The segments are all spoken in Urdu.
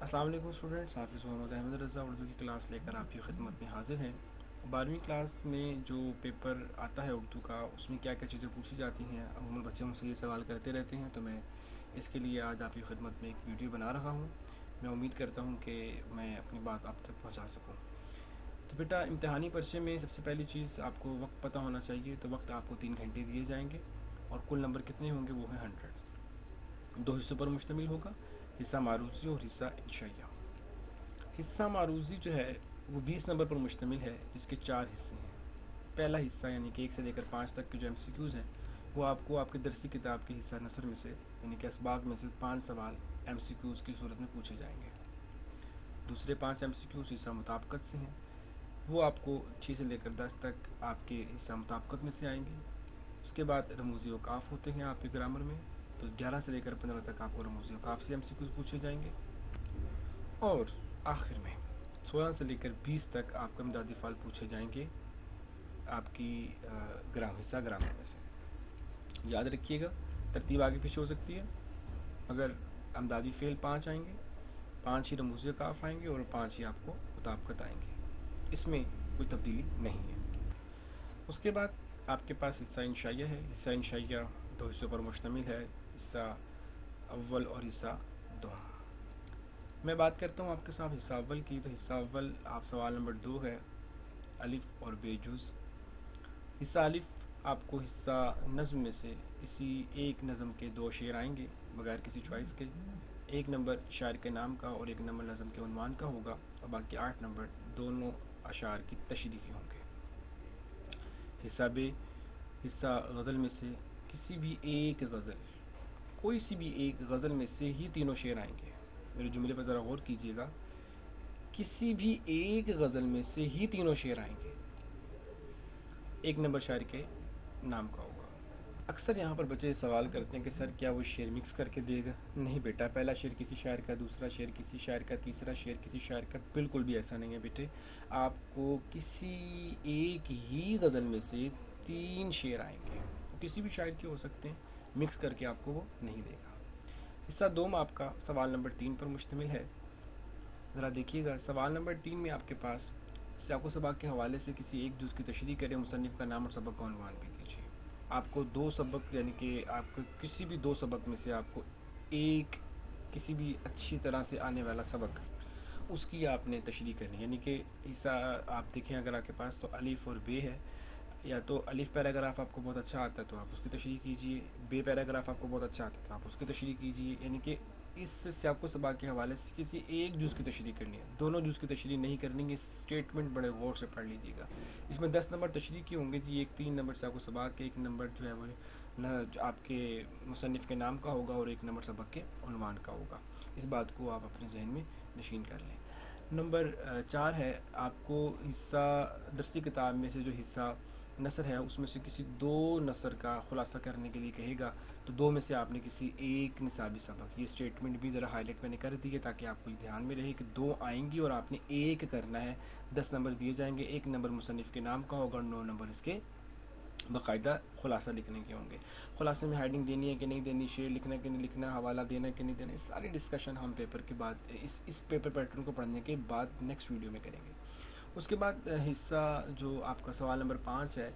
السلام علیکم اسٹوڈنٹس، حافظ محمد احمد رضا اردو کی کلاس لے کر آپ کی خدمت میں حاضر ہیں۔ 12ویں کلاس میں جو پیپر آتا ہے اردو کا، اس میں کیا کیا چیزیں پوچھی جاتی ہیں، عموماً بچے مجھ سے یہ سوال کرتے رہتے ہیں، تو میں اس کے لیے آج آپ کی خدمت میں ایک ویڈیو بنا رہا ہوں۔ میں امید کرتا ہوں کہ میں اپنی بات آپ تک پہنچا سکوں۔ تو بیٹا، امتحانی پرچے میں سب سے پہلی چیز آپ کو وقت پتہ ہونا چاہیے۔ تو وقت آپ کو 3 گھنٹے دیے جائیں گے اور کل نمبر کتنے ہوں گے؟ وہ ہیں 100۔ 2 حصوں پر مشتمل ہوگا، حصہ معروضی اور حصہ انشائیہ۔ حصہ معروضی جو ہے وہ 20 نمبر پر مشتمل ہے، جس کے 4 حصے ہیں۔ پہلا حصہ یعنی کہ 1 سے لے کر 5 تک کے جو MCQs ہیں، وہ آپ کو آپ کے درسی کتاب کے حصہ نثر میں سے یعنی کہ اسباق میں سے 5 سوال MCQs کی صورت میں پوچھے جائیں گے۔ دوسرے 5 MCQs حصہ مطابقت سے ہیں، وہ آپ کو 6 سے لے کر 10 تک آپ کے حصہ مطابقت میں سے آئیں گے۔ اس کے بعد رموزی اوقاف ہوتے ہیں آپ کے گرامر میں، تو 11 سے لے کر 15 تک آپ کو رموزی اوقاف سے MCQs پوچھے جائیں گے۔ اور آخر میں 16 سے لے کر 20 تک آپ کو امدادی فعل پوچھے جائیں گے آپ کی حصہ گرامر میں سے۔ یاد رکھیے گا، ترتیب آگے پیچھے ہو سکتی ہے، مگر امدادی فعل 5 آئیں گے، 5 ہی رموزی اوقاف آئیں گے اور 5 ہی آپ کو مطابقت آئیں گے۔ اس میں کوئی تبدیلی نہیں ہے۔ اس کے بعد آپ کے پاس حصہ انشائیہ ہے۔ حصہ انشائیہ 2 حصوں پر مشتمل ہے، حصہ اول اور حصہ دوم۔ میں بات کرتا ہوں آپ کے ساتھ حصہ اول کی۔ تو حصہ اول آپ سوال نمبر 2 ہے، الف اور بے جز۔ حصہ الف آپ کو حصہ نظم میں سے کسی ایک نظم کے 2 شعر آئیں گے بغیر کسی چوائس کے۔ 1 نمبر شاعر کے نام کا اور 1 نمبر نظم کے عنوان کا ہوگا، اور باقی 8 نمبر دونوں اشعار کی تشریحی ہوں گے۔ حصہ بے، حصہ غزل میں سے کسی بھی ایک غزل، کوئی سی بھی ایک غزل میں سے ہی تینوں شعر آئیں گے۔ میرے جملے پر ذرا غور کیجیے گا، کسی بھی ایک غزل میں سے ہی تینوں شعر آئیں گے، 1 نمبر شاعر کے نام کا ہوگا۔ اکثر یہاں پر بچے سوال کرتے ہیں کہ سر کیا وہ شعر مکس کر کے دے گا؟ نہیں بیٹا، پہلا شعر کسی شاعر کا، دوسرا شعر کسی شاعر کا، تیسرا شعر کسی شاعر کا، بالکل بھی ایسا نہیں ہے بیٹے۔ آپ کو کسی ایک ہی غزل میں سے 3 شعر آئیں گے، کسی بھی شاعر کے ہو سکتے ہیں، مکس کر کے آپ کو وہ نہیں دے گا۔ حصہ دوم آپ کا سوال نمبر 3 پر مشتمل ہے۔ ذرا دیکھیے گا، سوال نمبر 3 میں آپ کے پاس سیاق و سباق کے حوالے سے کسی ایک جز کی تشریح کریں، مصنف کا نام اور سبق کا عنوان بھی دیجیے۔ آپ کو 2 سبق یعنی کہ آپ کو کسی بھی 2 سبق میں سے آپ کو ایک کسی بھی اچھی طرح سے آنے والا سبق، اس کی آپ نے تشریح کرنی، یعنی کہ حصہ آپ دیکھیں اگر آپ کے پاس تو الف اور بے ہے، یا تو الف پیراگراف آپ کو بہت اچھا آتا ہے تو آپ اس کی تشریح کیجیے، بے پیراگراف آپ کو بہت اچھا آتا ہے تو آپ اس کی تشریح کیجیے، یعنی کہ اس سیاق و سباق کے حوالے سے کسی ایک جز کی تشریح کرنی ہے، دونوں جز کی تشریح نہیں کرنی ہے۔ اسٹیٹمنٹ بڑے غور سے پڑھ لیجیے گا، اس میں 10 نمبر تشریح کی ہوں گے جی، ایک 3 نمبر سیاق و سباق کے، 1 نمبر جو ہے وہ آپ کے مصنف کے نام کا ہوگا اور 1 نمبر سبق کے عنوان کا ہوگا۔ اس بات کو آپ اپنے ذہن میں نشین کر لیں۔ نمبر 4 ہے، آپ کو حصہ درسی کتاب میں سے جو حصہ نثر ہے اس میں سے کسی 2 نثر کا خلاصہ کرنے کے لیے کہے گا، تو 2 میں سے آپ نے کسی ایک نصابی سبق، یہ اسٹیٹمنٹ بھی ذرا ہائی لائٹ میں نے کر دی ہے تاکہ آپ کو دھیان میں رہے کہ 2 آئیں گی اور آپ نے ایک کرنا ہے۔ 10 نمبر دیے جائیں گے، 1 نمبر مصنف کے نام کا ہوگا اور 9 نمبر اس کے باقاعدہ خلاصہ لکھنے کے ہوں گے۔ خلاصے میں ہیڈنگ دینی ہے کہ نہیں دینی، شعر لکھنا ہے کہ نہیں لکھنا، حوالہ دینا ہے کہ نہیں دینا، ساری ڈسکشن ہم پیپر کے بعد اس پیپر پیٹرن کو پڑھنے کے بعد نیکسٹ ویڈیو میں کریں گے۔ اس کے بعد حصہ جو آپ کا سوال نمبر 5 ہے،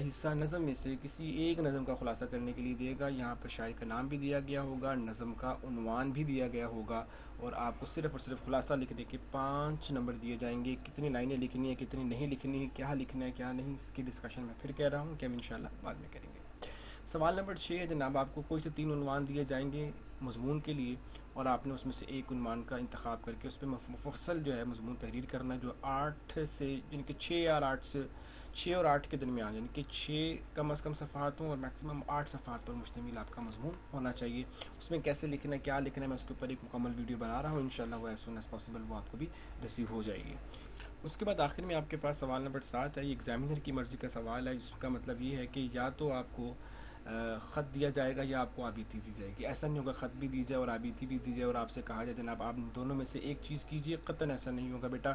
حصہ نظم میں سے کسی ایک نظم کا خلاصہ کرنے کے لیے دے گا۔ یہاں پر شاعر کا نام بھی دیا گیا ہوگا، نظم کا عنوان بھی دیا گیا ہوگا، اور آپ کو صرف اور صرف خلاصہ لکھنے کے 5 نمبر دیے جائیں گے۔ کتنی لائنیں لکھنی ہے، کتنی نہیں لکھنی ہے، کیا لکھنا ہے کیا نہیں، اس کی ڈسکشن میں پھر کہہ رہا ہوں کہ ہم انشاءاللہ بعد میں کریں گے۔ سوال نمبر 6 ہے جناب، آپ کو کوئی سے 3 عنوان دیے جائیں گے مضمون کے لیے، اور آپ نے اس میں سے ایک عنوان کا انتخاب کر کے اس پہ مفصل جو ہے مضمون تحریر کرنا ہے، جو 8 سے یعنی کہ 6 اور 8 کے درمیان، یعنی کہ 6 کم از کم صفحات ہوں اور میکسیمم 8 صفحات پر مشتمل آپ کا مضمون ہونا چاہیے۔ اس میں کیسے لکھنا ہے، کیا لکھنا ہے، میں اس کے اوپر ایک مکمل ویڈیو بنا رہا ہوں، انشاءاللہ وہ ایز سون ایز پاسبل وہ آپ کو بھی ریسیو ہو جائے گی۔ اس کے بعد آخر میں آپ کے پاس سوال نمبر 7 ہے، یہ ایگزامینر کی مرضی کا سوال ہے، جس کا مطلب یہ ہے کہ یا تو آپ کو خط دیا جائے گا یا آپ کو آبیتی دی جائے گی۔ ایسا نہیں ہوگا خط بھی دی جائے اور آبیتی بھی دی جائے اور آپ سے کہا جائے جناب آپ دونوں میں سے ایک چیز کیجئے، قطعاً ایسا نہیں ہوگا بیٹا،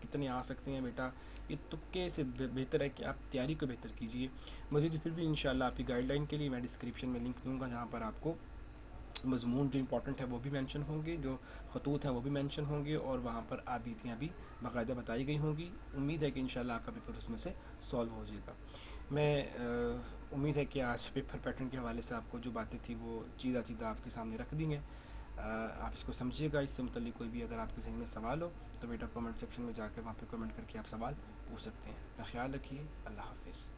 کتنے آ سکتے ہیں بیٹا، یہ تکے سے بہتر ہے کہ آپ تیاری کو بہتر کیجیے. مزید پھر بھی انشاءاللہ آپ کی گائیڈ لائن کے لیے میں ڈسکرپشن میں لنک دوں گا، جہاں پر آپ کو مضمون جو امپورٹنٹ ہے وہ بھی مینشن ہوں گے، جو خطوط ہیں وہ بھی مینشن ہوں گے، اور وہاں پر آبیتیاں بھی باقاعدہ بتائی گئی ہوں گی. امید ہے کہ انشاءاللہ آپ کا پیپر اس میں سے سالو ہو جائے گا. میں امید ہے کہ آج پیپر پیٹرن کے حوالے سے آپ کو جو باتیں تھیں وہ چیزہ چیزہ آپ کے سامنے رکھ دی ہیں. آپ اس کو سمجھیے گا. اس سے متعلق کوئی بھی اگر آپ کے ذہن میں سوال ہو تو بیٹا کامنٹ سیکشن میں جا کے وہاں پہ کامنٹ کر کے آپ سوال پوچھ سکتے ہیں. اپنا خیال رکھیے. اللہ حافظ.